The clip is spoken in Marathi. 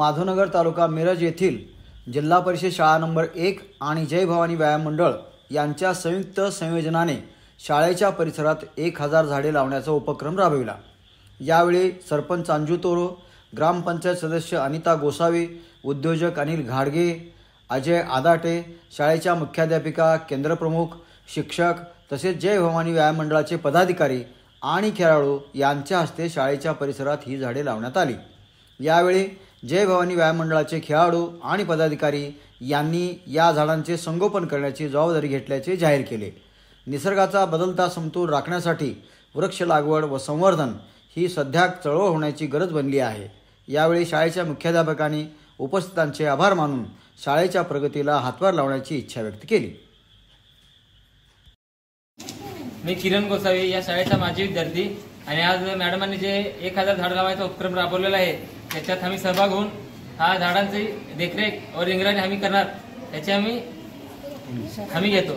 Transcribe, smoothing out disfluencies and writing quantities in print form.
माधवनगर तालुका मिरज येथील जिल्हा परिषद शाळा नंबर 1 आणि जय भवानी व्यायाम मंडळ यांच्या संयुक्त संयोजनाने शाळेच्या परिसरात 1000 झाडे लावण्याचा उपक्रम राबविला। यावेळी सरपंच अंजू तोरो, ग्रामपंचायत सदस्य अनिता गोसावी, उद्योजक अनिल घाडगे, अजय आदाटे, शाळेच्या मुख्याध्यापिका, केंद्रप्रमुख, शिक्षक तसेच जय भवानी व्यायाम मंडळाचे पदाधिकारी आणि खेळाडू यांच्या हस्ते शाळेच्या परिसरात ही झाडे लावण्यात आली। यावेळी जय भवानी व्यायाम मंडळाचे खेळाडू आणि पदाधिकारी यांनी या झाडांचे संगोपन करण्याची जबाबदारी घेतल्याचे जाहीर केले। निसर्गाचा बदलता समतोल राखण्यासाठी वृक्ष लागवड व संवर्धन ही सध्या चळवळ होण्याची गरज बनली आहे। यावेळी शाळेच्या मुख्याध्यापकांनी उपस्थितांचे आभार मानून शाळेच्या प्रगतीला हातभार लावण्याची इच्छा व्यक्त केली। मी किरण गोसावी या शाळेचा माजी विद्यार्थी आणि आज मॅडमांनी जे 1000 झाड लावायचा उपक्रम राबवलेला आहे त्याच्यात आम्ही सहभाग होऊन हा झाडांची देखरेख व निगराणी आम्ही करणार, त्याची आम्ही घेतो।